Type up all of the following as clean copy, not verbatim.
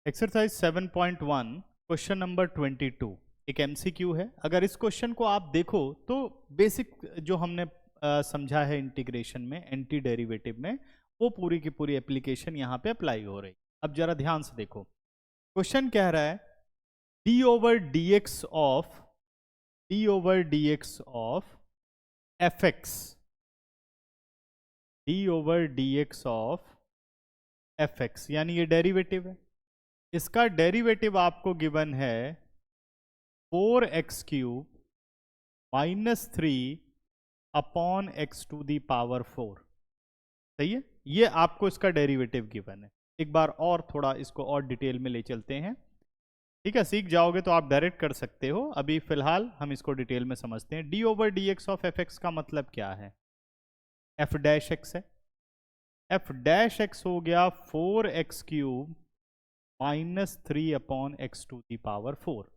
Exercise 7.1 question number 22 एक MCQ है। अगर इस क्वेश्चन को आप देखो तो बेसिक जो हमने समझा है इंटीग्रेशन में एंटी डेरिवेटिव में, वो पूरी की पूरी एप्लीकेशन यहाँ पे अप्लाई हो रही। अब जरा ध्यान से देखो, क्वेश्चन कह रहा है D over d x of f x, D over d x of f x, यानी ये डेरिवेटिव है। इसका डेरिवेटिव आपको गिवन है 4x³ -3 upon x to the power 4। सही है, ये आपको इसका डेरिवेटिव गिवन है। एक बार और थोड़ा इसको और डिटेल में ले चलते हैं। ठीक है, सीख जाओगे तो आप डायरेक्ट कर सकते हो, अभी फिलहाल हम इसको डिटेल में समझते हैं। D over d x of f x का मतलब क्या है? एफ डैश एक्स है, एफ डैश एक्स हो गया 4x³ -3 upon x to the power 4।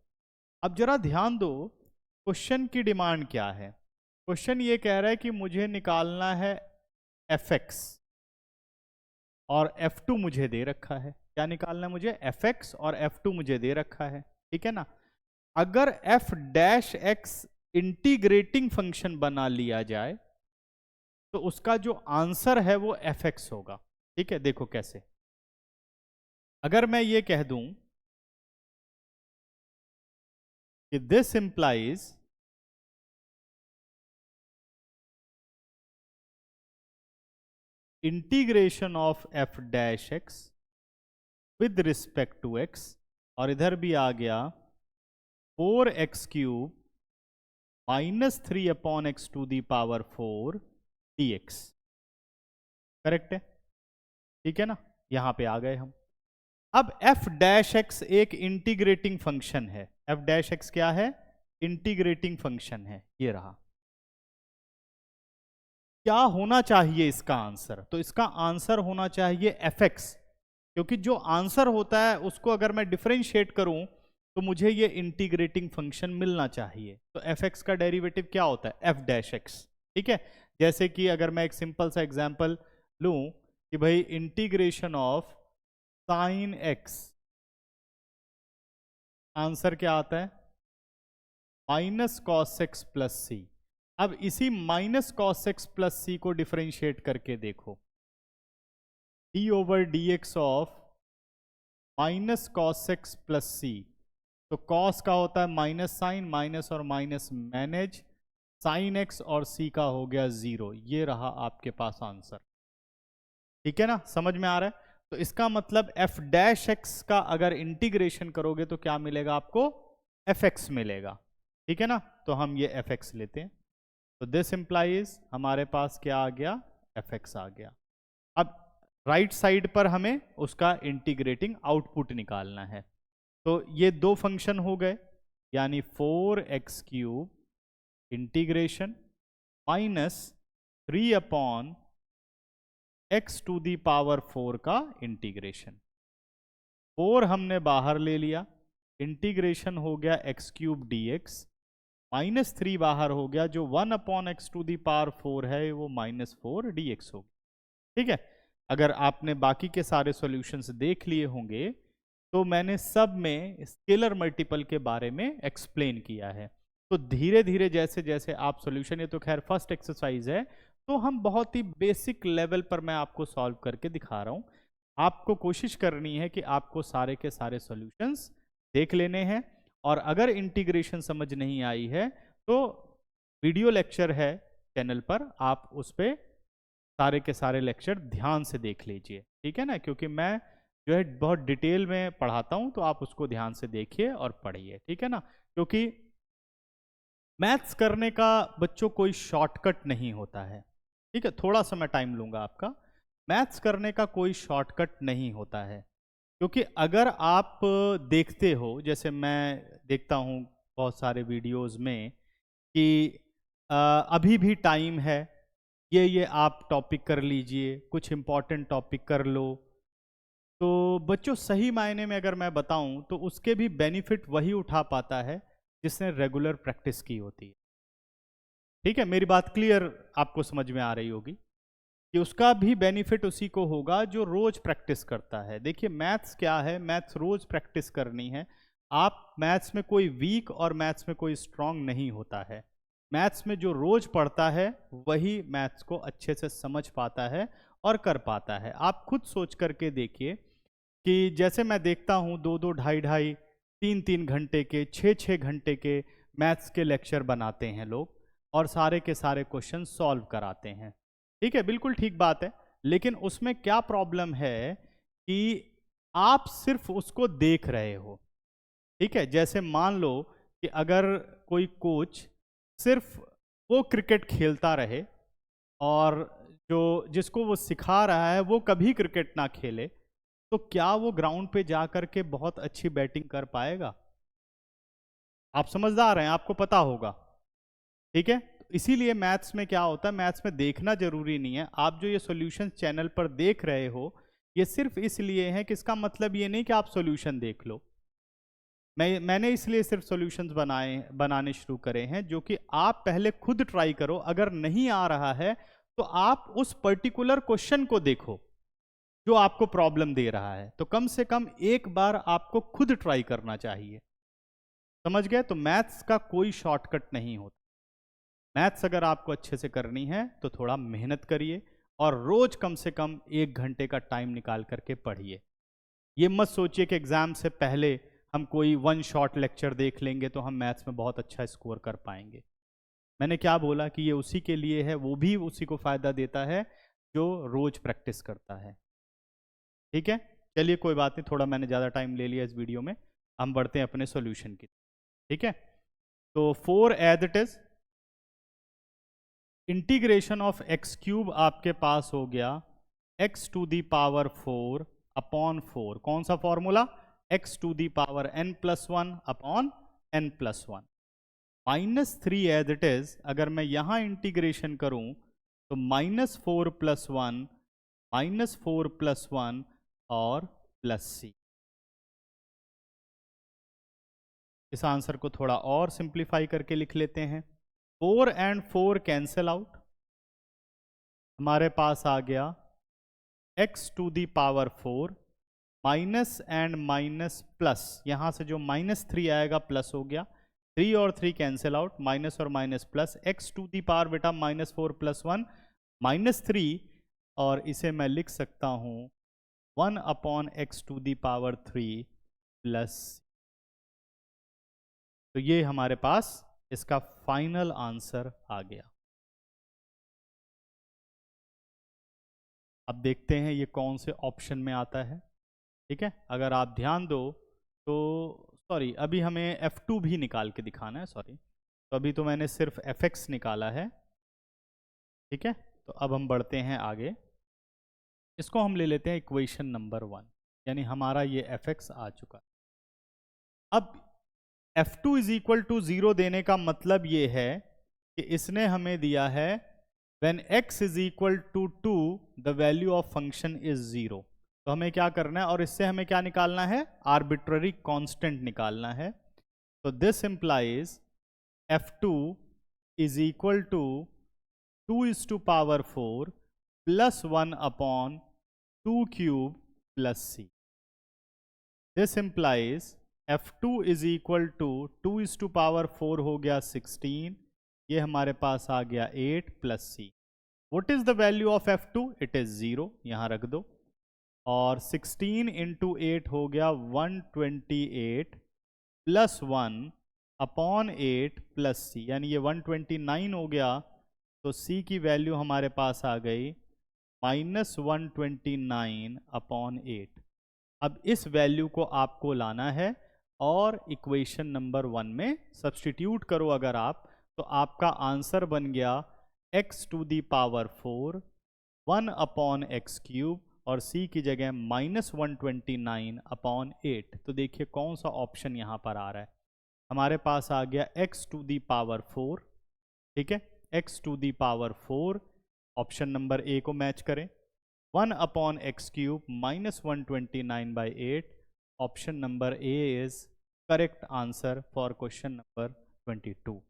अब जरा ध्यान दो, क्वेश्चन की डिमांड क्या है? क्वेश्चन ये कह रहा है कि मुझे निकालना है fx और f2 मुझे दे रखा है। क्या निकालना है मुझे? fx और f2 मुझे दे रखा है। ठीक है ना। अगर f dash x integrating function बना लिया जाए तो उसका जो आंसर है वो fx होगा। ठीक है, देखो कैसे। अगर मैं ये कह दूं कि this implies integration of f dash x with respect to x, और इधर भी आ गया 4x³ -3 upon x to the power 4 dx। Correct है? ठीक है ना, यहां पे आ गए हम। अब f डैश एक्स एक इंटीग्रेटिंग फंक्शन है। f डैश एक्स क्या है? इंटीग्रेटिंग फंक्शन है। ये रहा। क्या होना चाहिए इसका आंसर? तो इसका आंसर होना चाहिए fx, क्योंकि जो आंसर होता है उसको अगर मैं डिफरेंशिएट करूं तो मुझे ये इंटीग्रेटिंग फंक्शन मिलना चाहिए। तो fx का डेरिवेटिव क्या होता है? f dash x. ठीक है, जैसे कि अगर मैं एक सिंपल सा एग्जांपल लूं कि भाई integration of sine x, answer क्या आता है? Minus cos x plus C. अब इसी minus cos x plus C को डिफरेंशिएट करके देखो, d over d x of minus cos x plus C. तो कॉस का होता है माइनस साइन, माइनस और माइनस मैनेज, साइन एक्स और सी का हो गया 0। ये रहा आपके पास आंसर। ठीक है ना, समझ में आ रहा है? तो इसका मतलब f डैश एक्स का अगर इंटीग्रेशन करोगे तो क्या मिलेगा आपको? fx मिलेगा। ठीक है ना, तो हम ये fx लेते हैं। तो दिस इंप्लाइज हमारे पास क्या आ गया? fx आ गया। अब राइट साइड पर हमें उसका इंटीग्रेटिंग आउटपुट निकालना है। तो ये दो फंक्शन हो गए, यानी 4x³ integration -3 upon x to the power 4 का इंटीग्रेशन। 4 हमने बाहर ले लिया, इंटीग्रेशन हो गया x³ dx, -3 बाहर हो गया, जो 1 upon x to the power 4 है वो -4 dx हो गया। ठीक है, अगर आपने बाकी के सारे सॉल्यूशंस देख लिए होंगे तो मैंने सब में स्केलर मल्टीपल के बारे में एक्सप्लेन किया है। तो धीरे धीरे जैसे जैसे आप सॉल्यूशन, ये तो खैर फर्स्ट एक्सरसाइज है, तो हम बहुत ही बेसिक लेवल पर मैं आपको सॉल्व करके दिखा रहा हूँ। आपको कोशिश करनी है कि आपको सारे के सारे सॉल्यूशंस देख लेने हैं, और अगर इंटीग्रेशन समझ नहीं आई है तो वीडियो लेक्चर है चैनल पर, आप उस पर सारे के सारे लेक्चर ध्यान से देख लीजिए। ठीक है ना, क्योंकि मैं जो है बहुत डिटेल में पढ़ाता हूँ, तो आप उसको ध्यान से देखिए और पढ़िए। ठीक है ना, क्योंकि मैथ्स करने का बच्चों कोई शॉर्टकट नहीं होता है। ठीक है, थोड़ा सा मैं टाइम लूंगा आपका। मैथ्स करने का कोई शॉर्टकट नहीं होता है, क्योंकि अगर आप देखते हो, जैसे मैं देखता हूँ बहुत सारे वीडियोस में कि अभी भी टाइम है, ये आप टॉपिक कर लीजिए, कुछ इंपॉर्टेंट टॉपिक कर लो। तो बच्चों सही मायने में अगर मैं बताऊं तो उसके भी बेनिफिट वही उठा पाता है जिसने रेगुलर प्रैक्टिस की होती है। ठीक है, मेरी बात क्लियर आपको समझ में आ रही होगी। कि उसका भी बेनिफिट उसी को होगा जो रोज प्रैक्टिस करता है। देखिए मैथ्स क्या है, मैथ्स रोज प्रैक्टिस करनी है। आप मैथ्स में कोई वीक और मैथ्स में कोई स्ट्रांग नहीं होता है। मैथ्स में जो रोज पढ़ता है वही मैथ्स को अच्छे से समझ पाता है और कर पाता है। आप खुद सोच करके देखिए कि जैसे मैं देखता हूँ 2-2, ढाई-ढाई, 3-3 घंटे के, 6-6 घंटे के मैथ्स के लेक्चर बनाते हैं लोग और सारे के सारे क्वेश्चन सॉल्व कराते हैं। ठीक है, बिल्कुल ठीक बात है। लेकिन उसमें क्या प्रॉब्लम है कि आप सिर्फ उसको देख रहे हो। ठीक है, जैसे मान लो कि अगर कोई कोच सिर्फ वो क्रिकेट खेलता रहे और जो जिसको वो सिखा रहा है वो कभी क्रिकेट ना खेले, तो क्या वो ग्राउंड पे जा कर के बहुत अच्छी बैटिंग कर पाएगा? आप समझदार हैं, आपको पता होगा। ठीक है, तो इसीलिए मैथ्स में क्या होता है, मैथ्स में देखना जरूरी नहीं है। आप जो ये सॉल्यूशन चैनल पर देख रहे हो ये सिर्फ इसलिए है कि इसका मतलब ये नहीं कि आप सॉल्यूशन देख लो। मैंने इसलिए सिर्फ सॉल्यूशंस बनाने शुरू करे हैं जो कि आप पहले खुद ट्राई करो। अगर नहीं आ रहा है तो आप उस पर्टिकुलर क्वेश्चन को देखो जो आपको प्रॉब्लम दे रहा है, तो कम से कम एक बार आपको खुद ट्राई करना चाहिए। समझ गए? तो मैथ्स का कोई शॉर्टकट नहीं होता। मैथ्स अगर आपको अच्छे से करनी है तो थोड़ा मेहनत करिए और रोज कम से कम 1 घंटे का टाइम निकाल करके पढ़िए। ये मत सोचिए कि एग्जाम से पहले हम कोई वन शॉट लेक्चर देख लेंगे तो हम मैथ्स में बहुत अच्छा स्कोर कर पाएंगे। मैंने क्या बोला कि ये उसी के लिए है, वो भी उसी को फायदा देता है जो रोज प्रैक्टिस करता है। ठीक है, चलिए कोई बात नहीं, थोड़ा मैंने ज़्यादा टाइम ले लिया इस वीडियो में। हम बढ़ते हैं अपने सॉल्यूशन की। ठीक है, तो 4 as it is integration of x cube आपके पास हो गया x to the power 4 upon 4। कौन सा formula? x to the power n+1 upon n+1। -3 as it is अगर मैं यहां इंटीग्रेशन करूं तो -4 + 1 -4 + 1 और +c। इस आंसर को थोड़ा और सिंप्लीफाई करके लिख लेते हैं। 4 एंड 4 कैंसिल आउट, हमारे पास आ गया x to the power 4 minus and minus plus, यहां से जो -3 आएगा प्लस हो गया, 3 और 3 कैंसिल आउट, माइनस और minus plus, x to the power बेटा -4 + 1 -3, और इसे मैं लिख सकता हूं 1 upon x to the power 3 plus. तो ये हमारे पास इसका फाइनल आंसर आ गया। अब देखते हैं ये कौन से ऑप्शन में आता है। ठीक है, अगर आप ध्यान दो तो सॉरी, अभी हमें F2 भी निकाल के दिखाना है। सॉरी, तो अभी तो मैंने सिर्फ Fx निकाला है। ठीक है, तो अब हम बढ़ते हैं आगे। इसको हम ले लेते हैं इक्वेशन नंबर 1, यानी हमारा ये Fx आ चुका है। अब F2 = 0 देने का मतलब ये है कि इसने हमें दिया है when x = 2 the value of function is 0। तो हमें क्या करना है, और इससे हमें क्या निकालना है, आर्बिट्ररी कांस्टेंट निकालना है। तो this implies F2 = 2⁴ + 1 upon 2 cube plus c। This implies F2 = 2⁴ हो गया 16, ये हमारे पास आ गया 8 plus c। What is the value of F2? It is 0, यहाँ रख दो, और 16 × 8 हो गया 128 प्लस 1 अपॉन 8 प्लस c, यानी ये 129 हो गया। तो c की वैल्यू हमारे पास आ गई -129 अपॉन 8। अब इस वैल्यू को आपको लाना है और इक्वेशन नंबर 1 में सब्स्टिट्यूट करो अगर आप, तो आपका आंसर बन गया x to the power 4 1 upon x³ और c की जगह -129 अपॉन 8। तो देखिए कौन सा ऑप्शन यहाँ पर आ रहा है, हमारे पास आ गया x टू दी पावर 4। ठीक है, x to the power 4 option number A को मैच करें, 1 upon x³ -129/8। Option number A is correct answer for question number 22।